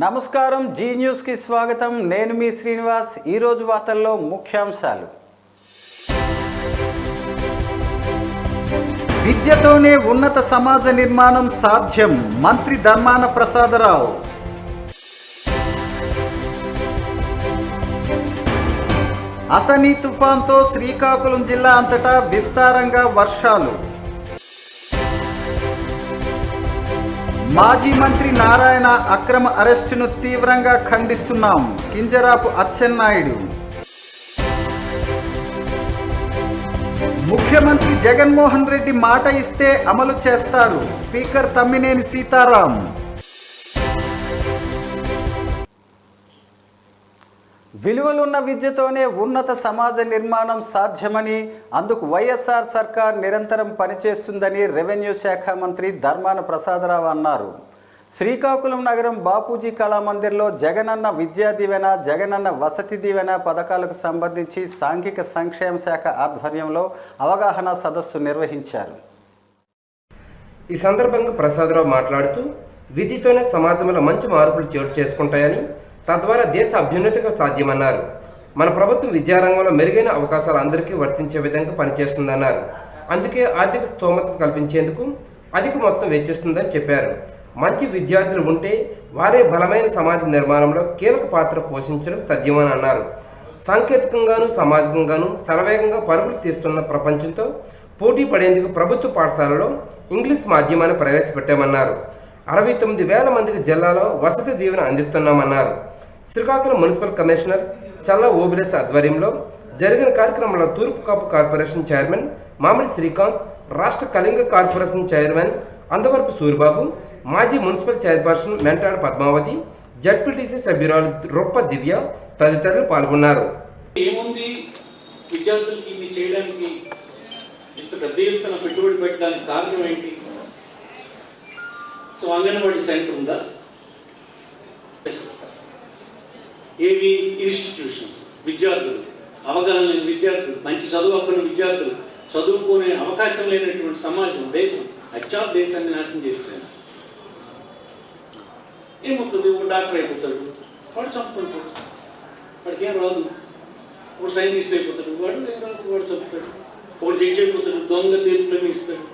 నమస్కారం G news కి స్వాగతం. నేను మీ శ్రీనివాస్. ఈ రోజు వార్తల్లో ముఖ్యాంశాలు. విద్యతోనే ఉన్నత సమాజ నిర్మాణం సాధ్యం, మంత్రి ధర్మాన ప్రసాదరావు. అసనీ తుఫాన్తో శ్రీకాకుళం జిల్లా అంతటా విస్తారంగా వర్షాలు. మాజీ మంత్రి నారాయణ అక్రమ అరెస్టును తీవ్రంగా ఖండిస్తున్నాం, కింజరాపు అచ్చెన్నాయుడు. ముఖ్యమంత్రి జగన్మోహన్ రెడ్డి మాట ఇస్తే అమలు చేస్తారు, స్పీకర్ తమ్మినేని సీతారాం. విలువలున్న విద్యతోనే ఉన్నత సమాజ నిర్మాణం సాధ్యమని, అందుకు వైఎస్ఆర్ సర్కార్ నిరంతరం పనిచేస్తుందని రెవెన్యూ శాఖ మంత్రి ధర్మాన ప్రసాదరావు అన్నారు. శ్రీకాకుళం నగరం బాపూజీ కళామందిర్లో జగనన్న విద్యా దీవెన, జగనన్న వసతి దీవెన పథకాలకు సంబంధించి సాంఘిక సంక్షేమ శాఖ ఆధ్వర్యంలో అవగాహన సదస్సు నిర్వహించారు. ఈ సందర్భంగా ప్రసాదరావు మాట్లాడుతూ, విద్యతోనే సమాజంలో మంచి మార్పులు చోటు చేసుకుంటాయని, తద్వారా దేశ అభ్యున్నతిగా సాధ్యమన్నారు. మన ప్రభుత్వం విద్యారంగంలో మెరుగైన అవకాశాలు అందరికీ వర్తించే విధంగా పనిచేస్తుందన్నారు. అందుకే ఆర్థిక స్తోమత కల్పించేందుకు అధిక మొత్తం వెచ్చిస్తుందని చెప్పారు. మంచి విద్యార్థులు ఉంటే వారే బలమైన సమాజ నిర్మాణంలో కీలక పాత్ర పోషించడం తథ్యమని అన్నారు. సాంకేతికంగాను సామాజికంగాను శరవేగంగా పరుగులు తీస్తున్న ప్రపంచంతో పోటీ పడేందుకు ప్రభుత్వ పాఠశాలలో ఇంగ్లీష్ మాధ్యమాన్ని ప్రవేశపెట్టామన్నారు. 69,000 మందికి జిల్లాలో వసతి దీవెన అందిస్తున్నామన్నారు. శ్రీకాకుళం మున్సిపల్ కమిషనర్ చల్లా ఓబిలేస్ ఆధ్వర్యంలో జరిగిన కార్యక్రమంలో తూర్పు కాపు కార్పొరేషన్ చైర్మన్ మామిడి శ్రీకాంత్, రాష్ట్ర కళింగ కార్పొరేషన్ చైర్మన్ అందవరపు సూరిబాబు, మాజీ municipal chairperson Mentada Padmavathi, ZPTC సభ్యురాలు రొప్ప దివ్య తదితరులు పాల్గొన్నారు. ఏముంది విద్యార్థులకి ఇన్ని చేయడానికి ఇంత పెద్ద ఎత్తున పెట్టుబడి పెట్టడానికి కారణం ఏంటి? సో అంగన్వాడీ సెంటర్ ఉందా? ఏవి ఇన్స్టిట్యూషన్స్, విద్యార్థులు అవగాహన లేని విద్యార్థులు, మంచి చదువు అప్పున్న విద్యార్థులు, చదువుకునే అవకాశం లేనటువంటి సమాజం, దేశం అత్యాప్ దేశాన్ని నాశనం చేస్తున్నాడు. ఏమవుతుంది? ఒక డాక్టర్ అయిపోతాడు, వాడు చంపుకుంటాడు, వాడికి ఏం రాదు. ఒక సైంటిస్ట్ అయిపోతాడు, వాడు ఏం రాదు, వాడు చంపుతాడు. ఒక జడ్జి అయిపోతాడు, దొంగ తీర్పులను ఇస్తాడు.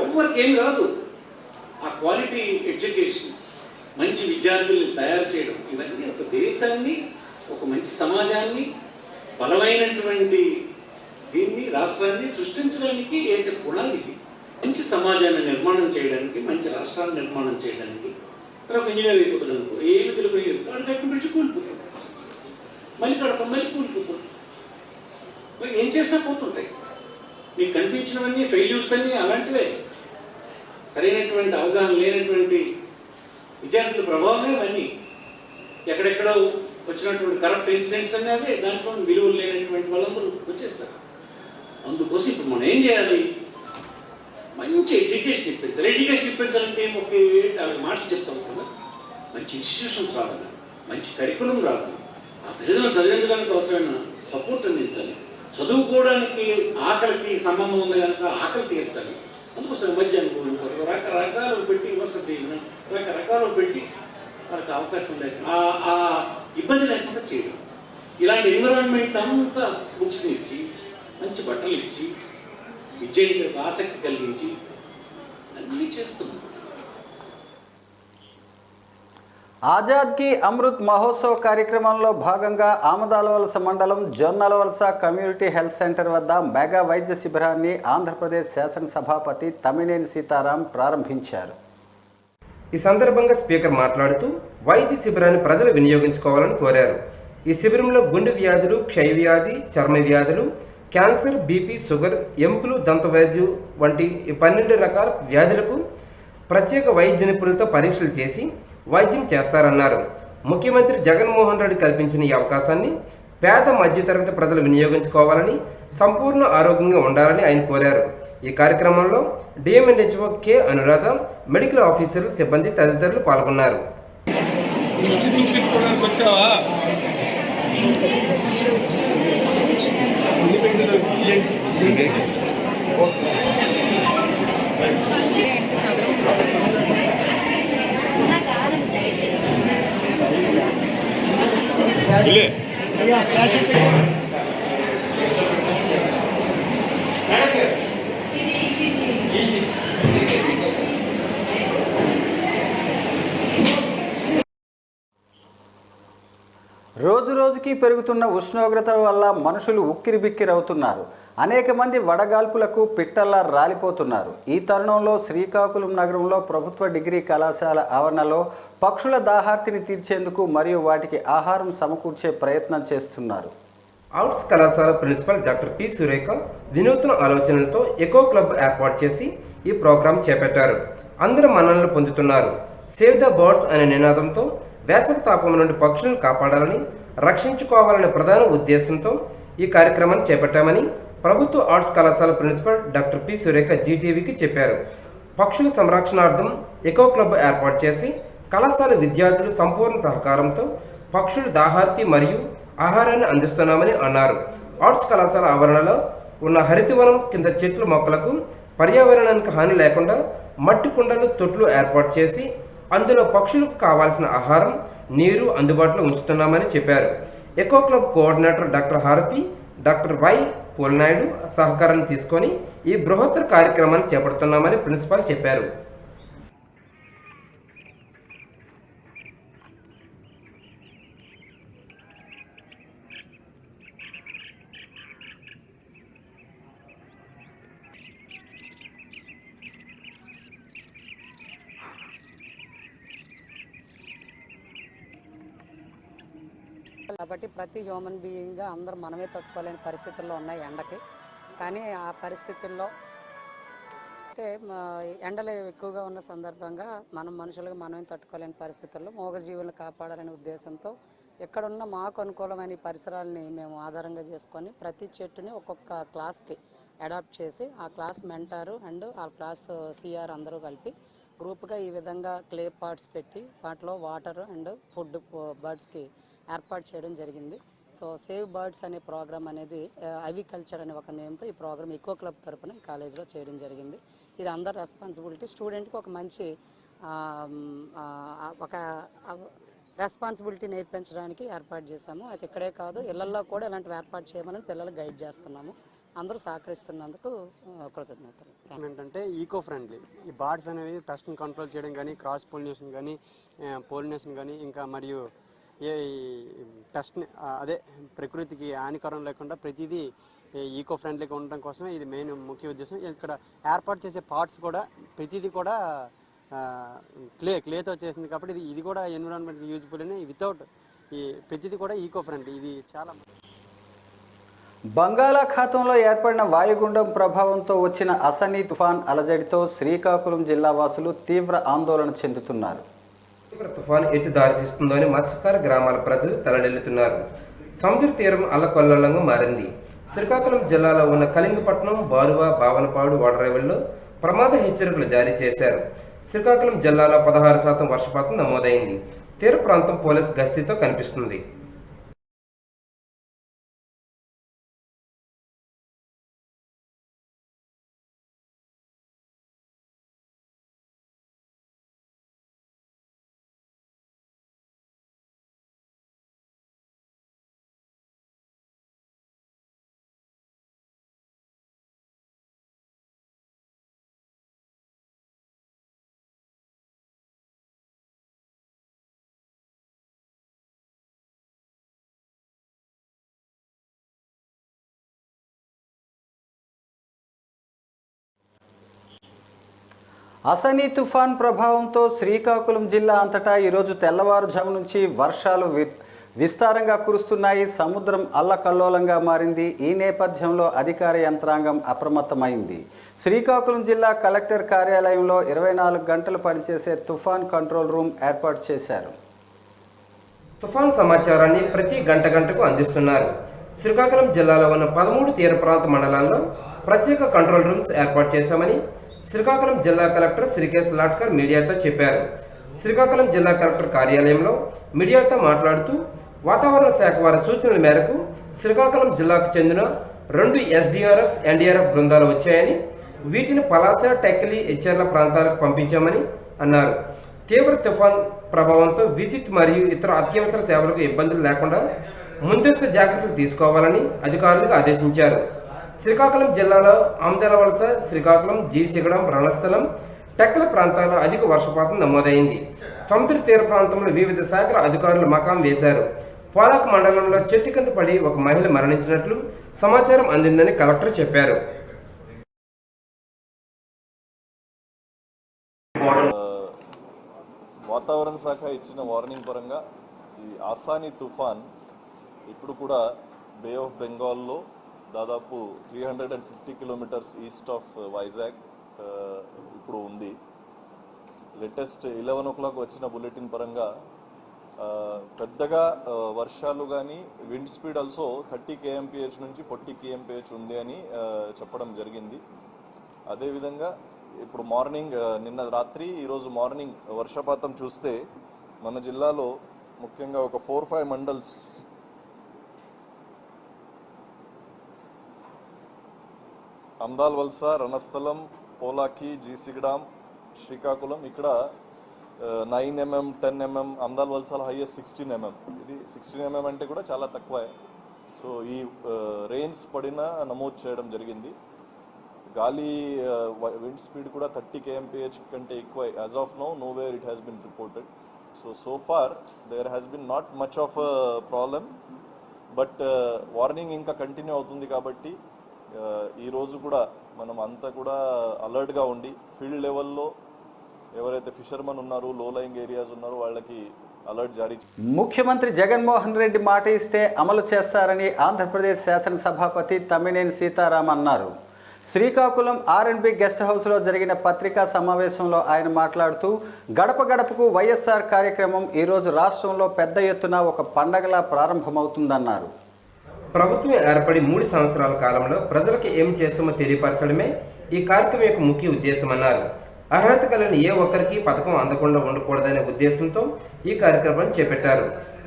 ఎవరికి ఏం రాదు. ఆ క్వాలిటీ ఎడ్యుకేషన్, మంచి విద్యార్థుల్ని తయారు చేయడం, ఇవన్నీ ఒక దేశాన్ని, ఒక మంచి సమాజాన్ని, బలమైనటువంటి దీన్ని, రాష్ట్రాన్ని సృష్టించడానికి వేసే గుణాలు ఇది. మంచి సమాజాన్ని నిర్మాణం చేయడానికి, మంచి రాష్ట్రాన్ని నిర్మాణం చేయడానికి. ఒక ఇంజనీర్ అయిపోతాడు అనుకో, ఏమి తెలుగు వాడు కట్టిన బ్రిడ్జ్ కూలిపోతాడు, మళ్ళీ కడతాం, మళ్ళీ కూలిపోతాడు. మరి ఏం చేసినా పోతుంటాయి. మీకు కనిపించినవన్నీ ఫెయిల్యూర్స్ అన్నీ అలాంటివే. సరైనటువంటి అవగాహన లేనటువంటి విద్యార్థుల ప్రభావమే అవన్నీ. ఎక్కడెక్కడో వచ్చినటువంటి కరప్ట్ ఇన్సిడెంట్స్ అన్నీ అవే. దాంట్లో విలువలు లేనటువంటి వాళ్ళందరూ వచ్చేస్తారు. అందుకోసం ఇప్పుడు మనం ఏం చేయాలి? మంచి ఎడ్యుకేషన్ ఇప్పించాలి. ఎడ్యుకేషన్ ఇప్పించాలంటే ఒకే అవి మాటలు చెప్తాం కదా. మంచి ఇన్స్టిట్యూషన్స్ రావాలి, మంచి కరికులం రావాలి, ఆ తల్లిదండ్రులను చదివించడానికి అవసరమైన సపోర్ట్ అందించాలి. చదువుకోవడానికి ఆకలికి సంబంధం ఉంది కనుక ఆకలి తీర్చాలి. అందుకోసం మధ్యాహ్నం రకరకాలు పెట్టి వసతి రకరకాలు పెట్టి వాళ్ళకి అవకాశం లేకుండా ఆ ఇబ్బంది లేకుండా చేయడం. ఇలాంటి ఎన్విరాన్మెంట్ అంతా బుక్స్ని ఇచ్చి, మంచి బట్టలు ఇచ్చి, విద్యకి ఆసక్తి కలిగించి అన్నీ చేస్తున్నాం. ఆజాద్ కి అమృత్ మహోత్సవ్ కార్యక్రమంలో భాగంగా ఆమదాలవలస మండలం జొన్నలవలస కమ్యూనిటీ హెల్త్ సెంటర్ వద్ద మెగా వైద్య శిబిరాన్ని ఆంధ్రప్రదేశ్ శాసనసభాపతి తమ్మినేని సీతారాం ప్రారంభించారు. ఈ సందర్భంగా స్పీకర్ మాట్లాడుతూ, వైద్య శిబిరాన్ని ప్రజలు వినియోగించుకోవాలని కోరారు. ఈ శిబిరంలో గుండె వ్యాధులు, క్షయ వ్యాధి, చర్మ వ్యాధులు, క్యాన్సర్, బీపీ, షుగర్, ఎముకలు, దంత వైద్యు వంటి 12 రకాల వ్యాధులకు ప్రత్యేక వైద్య నిపుణులతో పరీక్షలు చేసి వైద్యం చేస్తారన్నారు. ముఖ్యమంత్రి జగన్మోహన్ రెడ్డి కల్పించిన ఈ అవకాశాన్ని పేద మధ్యతరగతి ప్రజలు వినియోగించుకోవాలని, సంపూర్ణ ఆరోగ్యంగా ఉండాలని ఆయన కోరారు. ఈ కార్యక్రమంలో డిఎంఎన్హెచ్ఓ కె అనురాధ, మెడికల్ ఆఫీసర్లు, సిబ్బంది తదితరులు పాల్గొన్నారు. రోజు రోజుకి పెరుగుతున్న ఉష్ణోగ్రతల వల్ల మనుషులు ఉక్కిరిబిక్కిరవుతున్నారు. అనేక మంది వడగాల్పులకు పిట్టల్లా రాలిపోతున్నారు. ఈ తరుణంలో శ్రీకాకుళం నగరంలో ప్రభుత్వ డిగ్రీ కళాశాల ఆవరణలో పక్షుల దాహార్తిని తీర్చేందుకు మరియు వాటికి ఆహారం సమకూర్చే ప్రయత్నం చేస్తున్నారు. ఆర్ట్స్ కళాశాల ప్రిన్సిపల్ డాక్టర్ పి సురేఖ వినూత్న ఆలోచనలతో ఎకో క్లబ్ ఏర్పాటు చేసి ఈ ప్రోగ్రాం చేపట్టారు. అందరూ మన్ననలు పొందుతున్నారు. సేవ్ ద బర్డ్స్ అనే నినాదంతో వేసవి తాపం నుండి పక్షులను కాపాడాలని, రక్షించుకోవాలనే ప్రధాన ఉద్దేశంతో ఈ కార్యక్రమాన్ని చేపట్టామని ప్రభుత్వ ఆర్ట్స్ కళాశాల ప్రిన్సిపల్ డాక్టర్ పి సురేఖ జీటీవీకి చెప్పారు. పక్షుల సంరక్షణార్థం ఎకో క్లబ్ ఏర్పాటు చేసి కళాశాల విద్యార్థులు సంపూర్ణ సహకారంతో పక్షుల దాహార్తి మరియు ఆహారాన్ని అందిస్తున్నామని అన్నారు. ఆర్ట్స్ కళాశాల ఆవరణలో ఉన్న హరితవనం కింద చెట్లు మొక్కలకు పర్యావరణానికి హాని లేకుండా మట్టి కుండలు, తొట్లు ఏర్పాటు చేసి అందులో పక్షులకు కావాల్సిన ఆహారం, నీరు అందుబాటులో ఉంచుతున్నామని చెప్పారు. ఎకో క్లబ్ కోఆర్డినేటర్ డాక్టర్ హారతి, డాక్టర్ వై పోల్నాయుడు సహకారాన్ని తీసుకొని ఈ బృహత్తర కార్యక్రమాన్ని చేపడుతున్నామని ప్రిన్సిపాల్ చెప్పారు. కాబట్టి ప్రతి హ్యూమన్ బీయింగ్గా అందరూ మనమే తట్టుకోలేని పరిస్థితుల్లో ఉన్నాయి ఎండకి. కానీ ఆ పరిస్థితుల్లో అంటే ఎండలు ఎక్కువగా ఉన్న సందర్భంగా మనం మనుషులుగా మనమే తట్టుకోలేని పరిస్థితుల్లో మూగజీవులను కాపాడాలనే ఉద్దేశంతో ఎక్కడున్న మాకు అనుకూలమైన పరిసరాలని మేము ఆధారంగా చేసుకొని ప్రతి చెట్టుని ఒక్కొక్క క్లాస్కి అడాప్ట్ చేసి ఆ క్లాస్ మెంటారు అండ్ ఆ క్లాస్ సిఆర్ అందరూ కలిపి గ్రూప్గా ఈ విధంగా క్లే పాట్స్ పెట్టి వాటిలో వాటర్ అండ్ ఫుడ్ బర్డ్స్కి ఏర్పాటు చేయడం జరిగింది. సో సేవ్ బర్డ్స్ అనే ప్రోగ్రామ్ అనేది అవికల్చర్ అనే ఒక నేమ్తో ఈ ప్రోగ్రామ్ ఎకో క్లబ్ తరపున ఈ కాలేజ్లో చేయడం జరిగింది. ఇది అందరి రెస్పాన్సిబిలిటీ. స్టూడెంట్కి ఒక మంచి ఒక రెస్పాన్సిబిలిటీ నేర్పించడానికి ఏర్పాటు చేశాము. అయితే ఇక్కడే కాదు, ఇళ్లల్లో కూడా ఇలాంటివి ఏర్పాటు చేయమని పిల్లలు గైడ్ చేస్తున్నాము. అందరూ సహకరిస్తున్నందుకు కృతజ్ఞతలు. ఏంటంటే ఈకో ఫ్రెండ్లీ ఈ బర్డ్స్ అనేవి పెస్ట్ని కంట్రోల్ చేయడం కానీ, క్రాస్ పోలినేషన్ కానీ, పోలినేషన్ కానీ, ఇంకా మరియు ఏ పెస్ట్ని అదే ప్రకృతికి హానికరం లేకుండా ప్రతిదీ ఈకో ఫ్రెండ్లీగా ఉండడం కోసమే ఇది మెయిన్ ముఖ్య ఉద్దేశం. ఇక్కడ ఏర్పాటు చేసే పార్ట్స్ కూడా ప్రతిదీ కూడా క్లేతో చేసింది కాబట్టి ఇది కూడా ఎన్విరాన్మెంట్ యూజ్ఫుల్ అని వితౌట్ ఈ ప్రతిదీ కూడా ఈకో ఫ్రెండ్లీ. ఇది చాలా బంగాళాఖాతంలో ఏర్పడిన వాయుగుండం ప్రభావంతో వచ్చిన అసనీ తుఫాన్ అలజడితో శ్రీకాకుళం జిల్లా వాసులు తీవ్ర ఆందోళన చెందుతున్నారు. తుఫాను ఎటు దారితీస్తుందో అని మత్స్యకార గ్రామాల ప్రజలు తలడెల్లుతున్నారు. సముద్ర తీరం అల్లకొల్లంగా మారింది. శ్రీకాకుళం జిల్లాలో ఉన్న కళింగపట్నం, బారువ, బావనపాడు ఓడరేవుల్లో ప్రమాద హెచ్చరికలు జారీ చేశారు. శ్రీకాకుళం జిల్లాలో 16% వర్షపాతం నమోదైంది. తీర ప్రాంతం పోలీస్ గస్తీతో కనిపిస్తుంది. అసనీ తుఫాన్ ప్రభావంతో శ్రీకాకుళం జిల్లా అంతటా ఈరోజు తెల్లవారుజాము నుంచి వర్షాలు విస్తారంగా కురుస్తున్నాయి. సముద్రం అల్లకల్లోలంగా మారింది. ఈ నేపథ్యంలో అధికార యంత్రాంగం అప్రమత్తమైంది. శ్రీకాకుళం జిల్లా కలెక్టర్ కార్యాలయంలో 24 గంటలు పనిచేసే తుఫాన్ కంట్రోల్ రూమ్ ఏర్పాటు చేశారు. తుఫాన్ సమాచారాన్ని ప్రతి గంటకు అందిస్తున్నారు. శ్రీకాకుళం జిల్లాలో ఉన్న 13 తీర ప్రాంత మండలాల్లో ప్రత్యేక కంట్రోల్ రూమ్స్ ఏర్పాటు చేశామని శ్రీకాకుళం జిల్లా కలెక్టర్ శ్రీకేశ్ లాట్కర్ మీడియాతో చెప్పారు. శ్రీకాకుళం జిల్లా కలెక్టర్ కార్యాలయంలో మీడియాతో మాట్లాడుతూ వాతావరణ శాఖ వారి సూచనల మేరకు శ్రీకాకుళం జిల్లాకు చెందిన 2 ఎస్డీఆర్ఎఫ్, ఎన్డీఆర్ఎఫ్ బృందాలు వచ్చాయని, వీటిని పలాస, టెక్కలి, ఎచ్చెర్ల ప్రాంతాలకు పంపించామని అన్నారు. తీవ్ర తుఫాన్ ప్రభావంతో విద్యుత్ మరియు ఇతర అత్యవసర సేవలకు ఇబ్బందులు లేకుండా ముందస్తు జాగ్రత్తలు తీసుకోవాలని అధికారులకు ఆదేశించారు. శ్రీకాకుళం జిల్లాలో ఆమదలవలస, శ్రీకాకుళం, జీసిగడం, రణస్థలం, టెక్కల ప్రాంతాల్లో అధిక వర్షపాతం నమోదైంది. సముద్ర తీర ప్రాంతంలో వివిధ శాఖల అధికారులు మకాం వేశారు. పోలాక్ మండలంలో చెట్టు కింద పడి ఒక మహిళ మరణించినట్లు సమాచారం అందిందని కలెక్టర్ చెప్పారు. వాతావరణ శాఖ ఇచ్చిన వార్నింగ్ పరంగా ఈ ఆసాని తుఫాన్ ఇప్పుడు కూడా బే ఆఫ్ బెంగాల్లో దాదాపు 350 కిలోమీటర్స్ ఈస్ట్ ఆఫ్ వైజాగ్ ఇప్పుడు ఉంది. లేటెస్ట్ 11 o'clock వచ్చిన బులెటిన్ పరంగా పెద్దగా వర్షాలు కానీ విండ్ స్పీడ్ ఆల్సో 30 kmph నుంచి 40 kmph ఉంది అని చెప్పడం జరిగింది. అదేవిధంగా ఇప్పుడు మార్నింగ్ నిన్న రాత్రి ఈరోజు మార్నింగ్ వర్షపాతం చూస్తే మన జిల్లాలో ముఖ్యంగా ఒక 4-5 మండల్స్ ఆమదలవలస, రణస్థలం, పోలాకి, జీసిగడం, శ్రీకాకుళం ఇక్కడ 9 mm, 10 mm, ఆమదలవలసలో హైయెస్ట్ 16 mm. ఇది 16 mm అంటే కూడా చాలా తక్కువే. సో ఈ రెయిన్స్ పడిన నమోదు చేయడం జరిగింది. గాలి విండ్ స్పీడ్ కూడా 30 kmph కంటే ఎక్కువ. As of no nowhere it has been reported. So far there has been not much of problem, but warning ఇంకా కంటిన్యూ అవుతుంది కాబట్టి ఈరోజు కూడా మనం అంతా కూడా అలర్ట్గా ఉండి ఫీల్డ్ లెవెల్లో ఎవరైతే ఫిషర్మన్ ఉన్నారో, లో లయింగ్ ఏరియాస్ ఉన్నారో వాళ్ళకి అలర్ట్ జారీ. ముఖ్యమంత్రి జగన్మోహన్ రెడ్డి మాట ఇస్తే అమలు చేస్తారని ఆంధ్రప్రదేశ్ శాసనసభాపతి తమ్మినేని సీతారాం అన్నారు. శ్రీకాకుళం R&B గెస్ట్ హౌస్లో జరిగిన పత్రికా సమావేశంలో ఆయన మాట్లాడుతూ గడప గడపకు వైఎస్ఆర్ కార్యక్రమం ఈరోజు రాష్ట్రంలో పెద్ద ఎత్తున ఒక పండగలా ప్రారంభమవుతుందన్నారు. ప్రభుత్వం ఏర్పడి 3 సంవత్సరాల కాలంలో ప్రజలకు ఏం చేస్తామో తెలియపరచడమే ఈ కార్యక్రమం యొక్క ముఖ్య ఉద్దేశమన్నారు. అర్హత కలిగిన ఏ ఒక్కరికి పథకం అందకుండా ఉండకూడదనే ఉద్దేశంతో ఈ కార్యక్రమాన్ని చేపట్టారు.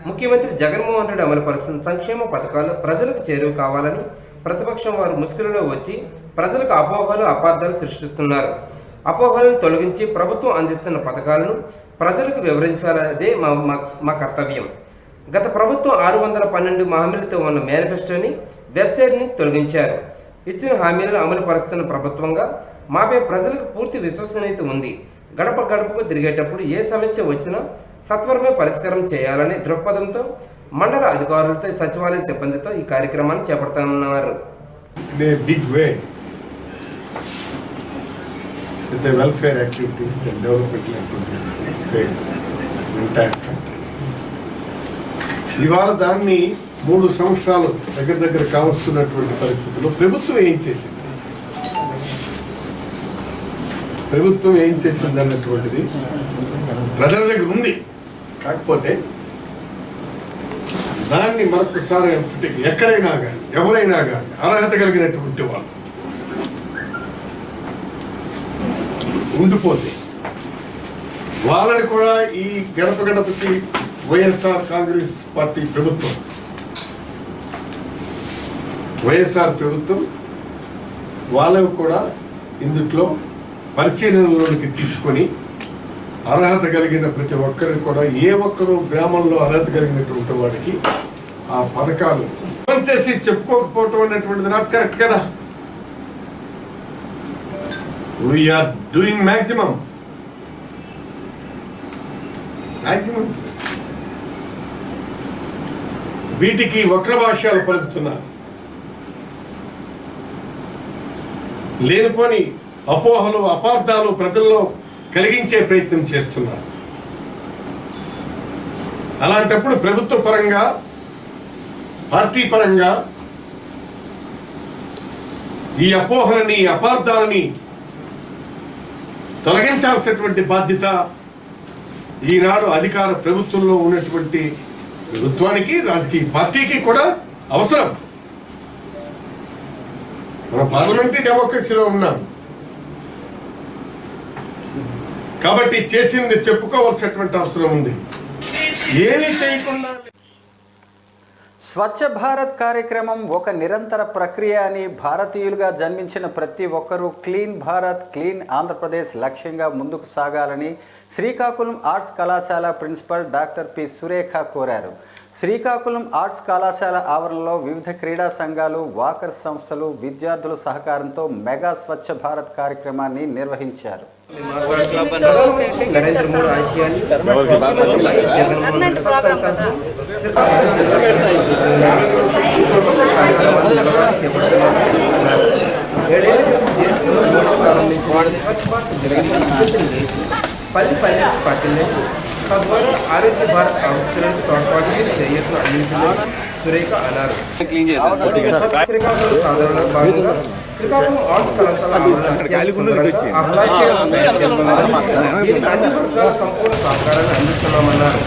ముఖ్యమంత్రి జగన్మోహన్ రెడ్డి అమలుపరుస్తున్న సంక్షేమ పథకాలు ప్రజలకు చేరువ కావాలని ప్రతిపక్షం వారు ముసుగులలో వచ్చి ప్రజలకు అపోహలు, అపార్థాలు సృష్టిస్తున్నారు. అపోహలను తొలగించి ప్రభుత్వం అందిస్తున్న పథకాలను ప్రజలకు వివరించాలనేదే మా కర్తవ్యం. గత ప్రభుత్వం 612 హామీలతో ఉన్న మేనిఫెస్టోని వెబ్సైట్ని తొలగించారు. ఇచ్చిన హామీలను అమలు పరుస్తున్న ప్రభుత్వంగా మాపై ప్రజలకు పూర్తి విశ్వసనీయత ఉంది. గడప గడపకు తిరిగేటప్పుడు ఏ సమస్య వచ్చినా సత్వరమే పరిష్కారం చేయాలనే దృక్పథంతో మండల అధికారులతో, సచివాలయ సిబ్బందితో ఈ కార్యక్రమాన్ని చేపడుతున్నారు. ఇవాళ దాన్ని 3 సంవత్సరాలు దగ్గర కావస్తున్నటువంటి పరిస్థితుల్లో ప్రభుత్వం ఏం చేసింది అన్నటువంటిది ప్రజల దగ్గర ఉంది. కాకపోతే దాన్ని మరొకసారి ఎక్కడైనా కానీ ఎవరైనా కానీ అర్హత కలిగినటువంటి వాళ్ళు ఉండిపోతే వాళ్ళని కూడా ఈ గడప గడపకి వైఎస్ఆర్ కాంగ్రెస్ పార్టీ ప్రభుత్వం, వైఎస్ఆర్ ప్రభుత్వం వాళ్ళకు కూడా ఇందులో పరిశీలనలోనికి తీసుకొని అర్హత కలిగిన ప్రతి ఒక్కరికి కూడా ఏ ఒక్కరు గ్రామంలో అర్హత కలిగినటువంటి వాడికి ఆ పథకాలు చేసి చెప్పుకోకపోవటం అనేటువంటిది నాట్ కరెక్ట్ కదా. వీఆర్ డూయింగ్ మ్యాక్సిమం వీటికి వక్ర భాష్యాలు పలుకుతున్నారు. లేనిపోని అపోహలు, అపార్థాలు ప్రజల్లో కలిగించే ప్రయత్నం చేస్తున్నారు. అలాంటప్పుడు ప్రభుత్వ పరంగా, పార్టీ పరంగా ఈ అపోహలని, అపార్థాలని తొలగించాల్సినటువంటి బాధ్యత ఈనాడు అధికార ప్రభుత్వంలో ఉన్నటువంటి ప్రభుత్వానికి, రాజకీయ పార్టీకి కూడా అవసరం. మన పార్లమెంటరీ డెమోక్రసీలో ఉన్నాం కాబట్టి చేసింది చెప్పుకోవాల్సినటువంటి అవసరం ఉంది. ఏమీ చేయకుండా స్వచ్ఛ భారత్ కార్యక్రమం ఒక నిరంతర ప్రక్రియ అని భారతీయులుగా జన్మించిన ప్రతి ఒక్కరూ క్లీన్ భారత్ క్లీన్ ఆంధ్రప్రదేశ్ లక్ష్యంగా ముందుకు సాగాలని శ్రీకాకుళం ఆర్ట్స్ కళాశాల ప్రిన్సిపల్ డాక్టర్ పి సురేఖ కోరారు. శ్రీకాకుళం ఆర్ట్స్ కళాశాల ఆవరణలో వివిధ క్రీడా సంఘాలు, వాకర్స్ సంస్థలు, విద్యార్థుల సహకారంతో మెగా స్వచ్ఛ భారత్ కార్యక్రమాన్ని నిర్వహించారు. నరేంద్ర మోడీ ఆశయాన్ని పాటిల్ని తద్వారా ఆరోగ్య భారత్ ఆవిష్కరణకు తోడ్పాటు చర్యలను అందించాలని సురేఖ అన్నారు. శ్రీకాకుళం సాధారణ భాగంగా శ్రీకాకుళం ఆర్ట్స్ కళాశాల సంపూర్ణ సహకారాన్ని అందిస్తున్నామన్నారు.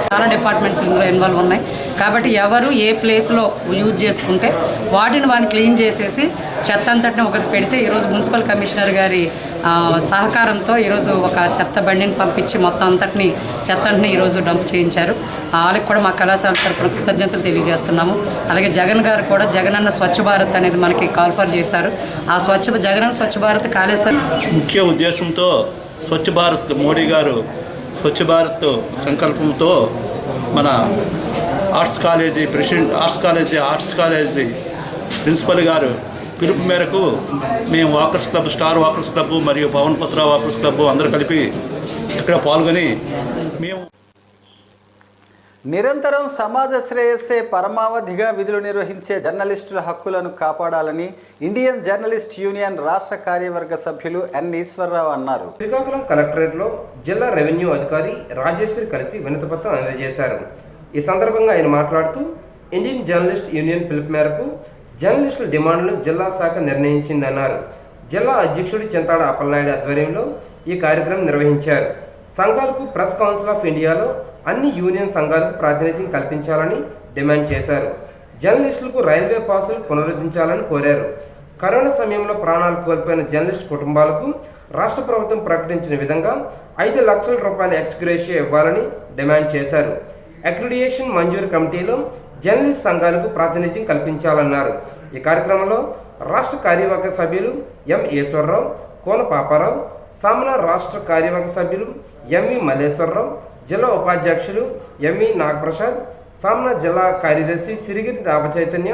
చాలా డిపార్ట్మెంట్స్ ఇందులో ఇన్వాల్వ్ ఉన్నాయి కాబట్టి ఎవరు ఏ ప్లేస్లో యూజ్ చేసుకుంటే వాటిని క్లీన్ చేసేసి చెత్త అంతటిని ఒకటి పెడితే ఈరోజు మున్సిపల్ కమిషనర్ గారి సహకారంతో ఈరోజు ఒక చెత్త బండిని పంపించి మొత్తం అంతటిని చెత్త అంతని ఈరోజు డంప్ చేయించారు. వాళ్ళకి కూడా మా కళాశాల తరపున కృతజ్ఞతలు తెలియజేస్తున్నాము. అలాగే జగన్ గారు కూడా జగనన్న స్వచ్ఛ భారత్ అనేది మనకి కాల్ఫర్ చేశారు. ఆ జగనన్న స్వచ్ఛ భారత్ కాళేశ్వరం ముఖ్య ఉద్దేశంతో స్వచ్ఛ భారత్ మోడీ గారు స్వచ్ఛ భారత్ సంకల్పంతో మన ఆర్ట్స్ కాలేజీ ప్రిన్సిపల్ గారు పిలుపు మేరకు మేము walkers club, star walkers club మరియు పవన్ పుత్ర వాకర్స్ క్లబ్ అందరూ కలిపి ఇక్కడ పాల్గొని మేము నిరంతరం సమాజ శ్రేయస్సే పరమావధిగా విధులు నిర్వహించే జర్నలిస్టుల హక్కులను కాపాడాలని ఇండియన్ జర్నలిస్ట్ యూనియన్ రాష్ట్ర కార్యవర్గ సభ్యులు ఎన్ ఈశ్వరరావు అన్నారు. శ్రీకాకుళం కలెక్టరేట్లో జిల్లా రెవెన్యూ అధికారి రాజేశ్వరి కలిసి వినతిపత్రం అందజేశారు. ఈ సందర్భంగా ఆయన మాట్లాడుతూ ఇండియన్ జర్నలిస్ట్ యూనియన్ పిలుపు మేరకు జర్నలిస్టుల డిమాండ్లను జిల్లా శాఖ నిర్ణయించిందన్నారు. జిల్లా అధ్యక్షుడు చింతాడ అప్పలనాయుడు ఆధ్వర్యంలో ఈ కార్యక్రమం నిర్వహించారు. సంఘాలకు ప్రెస్ కౌన్సిల్ ఆఫ్ ఇండియాలో అన్ని యూనియన్ సంఘాలకు ప్రాతినిధ్యం కల్పించాలని డిమాండ్ చేశారు. జర్నలిస్టులకు రైల్వే పాసులు పునరుద్ధరించాలని కోరారు. కరోనా సమయంలో ప్రాణాలు కోల్పోయిన జర్నలిస్ట్ కుటుంబాలకు రాష్ట్ర ప్రభుత్వం ప్రకటించిన విధంగా 5 లక్షల రూపాయల ఎక్స్గ్రేషియా ఇవ్వాలని డిమాండ్ చేశారు. అక్రిడియేషన్ మంజూరు కమిటీలో జర్నలిస్ట్ సంఘాలకు ప్రాతినిధ్యం కల్పించాలన్నారు. ఈ కార్యక్రమంలో రాష్ట్ర కార్యవర్గ సభ్యులు ఎం ఈశ్వరరావు, కోన పాపారావు, సామన రాష్ట్ర కార్యవర్గ సభ్యులు ఎంవి మల్లేశ్వరరావు, జిల్లా ఉపాధ్యక్షులు ఎంవి నాగప్రసాద్, సామన జిల్లా కార్యదర్శి సిరిగిరి రామచైతన్య,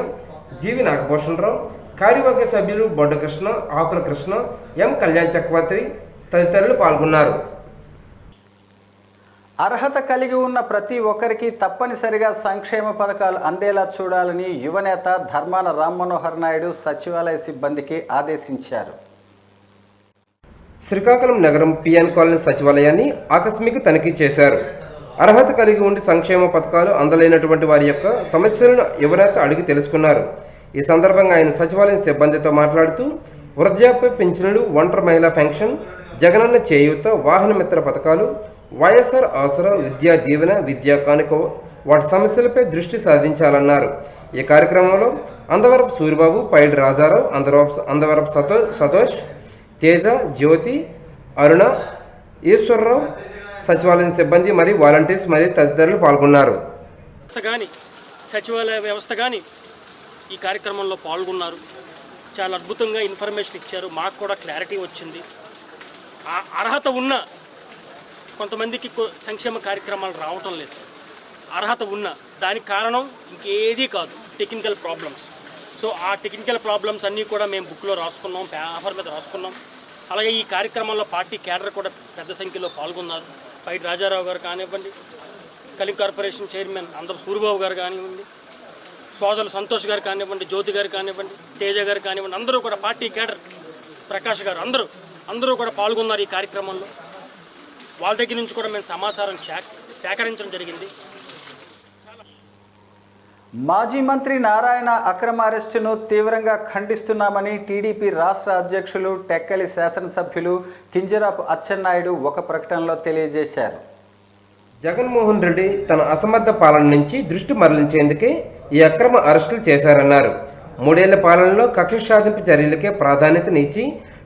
జీవి నాగభూషణరావు, కార్యవర్గ సభ్యులు బొడ్డకృష్ణ, ఆకుల కృష్ణ, ఎం కళ్యాణ్ చక్రవర్తి తదితరులు పాల్గొన్నారు. అర్హత కలిగి ఉన్న ప్రతి ఒక్కరికి తప్పనిసరిగా సంక్షేమ పథకాలు అందేలా చూడాలని యువనేత ధర్మాన రామ్మనోహర్ నాయుడు సచివాలయ సిబ్బందికి ఆదేశించారు. శ్రీకాకుళం నగరం పిఎన్ కాలనీ సచివాలయాన్ని ఆకస్మిక తనిఖీ చేశారు. అర్హత కలిగి ఉండి సంక్షేమ పథకాలు అందలేనటువంటి వారి యొక్క సమస్యలను యువనేత అడిగి తెలుసుకున్నారు. ఈ సందర్భంగా ఆయన సచివాలయం సిబ్బందితో మాట్లాడుతూ వృద్ధాప్య పింఛనులు, ఒంటరి మహిళా పెన్షన్, జగనన్న చేయూత, వాహన మిత్ర పథకాలు, వైఎస్ఆర్ ఆసరా, విద్యా దీవెన, విద్యా కానుక వాటి సమస్యలపై దృష్టి సాధించాలన్నారు. ఈ కార్యక్రమంలో అందవరపు సూరిబాబు, పైడి రాజారావు, అందవరపు సతోష్, తేజ, జ్యోతి, అరుణ, ఈశ్వరరావు, సచివాలయం సిబ్బంది మరియు వాలంటీర్స్ మరియు తదితరులు పాల్గొన్నారు. సచివాలయ వ్యవస్థ కానీ ఈ కార్యక్రమంలో పాల్గొన్నారు. చాలా అద్భుతంగా ఇన్ఫర్మేషన్ ఇచ్చారు. మాకు కూడా క్లారిటీ వచ్చింది. అర్హత ఉన్న కొంతమందికి సంక్షేమ కార్యక్రమాలు రావటం లేదు. అర్హత ఉన్న దానికి కారణం ఇంకేదీ కాదు, టెక్నికల్ ప్రాబ్లమ్స్. సో ఆ టెక్నికల్ ప్రాబ్లమ్స్ అన్నీ కూడా మేము బుక్లో రాసుకున్నాం, పేపర్ మీద రాసుకున్నాం. అలాగే ఈ కార్యక్రమంలో పార్టీ క్యాడర్ కూడా పెద్ద సంఖ్యలో పాల్గొన్నారు. పైడి రాజారావు గారు కానివ్వండి, కలింగ్ కార్పొరేషన్ చైర్మన్ అందరూ సూరిబాబు గారు కానివ్వండి, సోదరులు సంతోష్ గారు కానివ్వండి, జ్యోతి గారు కానివ్వండి, తేజ గారు కానివ్వండి, అందరూ కూడా పార్టీ క్యాడర్, ప్రకాష్ గారు అందరూ కూడా పాల్గొన్నారు ఈ కార్యక్రమంలో. వాళ్ళ దగ్గర నుంచి కూడా మేము సమాచారం సేకరించడం జరిగింది. మాజీ మంత్రి నారాయణ అక్రమ అరెస్టును తీవ్రంగా ఖండిస్తున్నామని టీడీపీ రాష్ట్ర అధ్యక్షులు టెక్కలి శాసనసభ్యులు కింజరాపు అచ్చెన్నాయుడు ఒక ప్రకటనలో తెలియజేశారు. జగన్మోహన్ రెడ్డి తన అసమర్థ పాలన నుంచి దృష్టి మరలించేందుకే ఈ అక్రమ అరెస్టులు చేశారన్నారు. 3 ఏళ్ల పాలనలో కక్ష సాధింపు చర్యలకే ప్రాధాన్యతనిచ్చి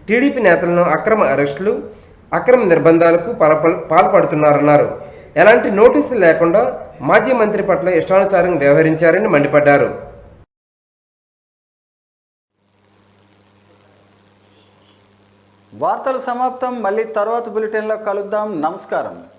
టీడీపీ నేతలను అక్రమ అరెస్టులు, అక్రమ నిర్బంధాలకు పాల్పడుతున్నారన్నారు. ఎలాంటి నోటీసులు లేకుండా మాజీ మంత్రి పట్ల ఇష్టానుసారంగా వ్యవహరించారని మండిపడ్డారు. వార్తలు సమాప్తం. మళ్ళీ తర్వాత బులెటిన్లో కలుద్దాం. నమస్కారం.